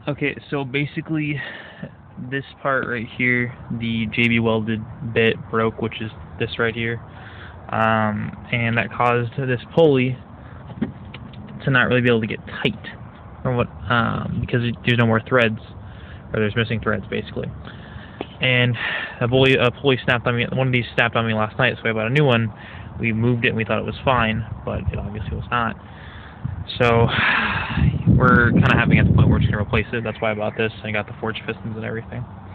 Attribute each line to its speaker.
Speaker 1: Okay, so basically, this part right here, the JB welded bit broke, which is this right here, and that caused this pulley to not really be able to get tight, or what, because there's no more threads, or there's missing threads basically. And a pulley snapped on me. One of these snapped on me last night, so I bought a new one. We moved it and we thought it was fine, but it obviously was not. So we're kind of having at the point where we're just gonna replace it. That's why I bought this. I got the forged pistons and everything.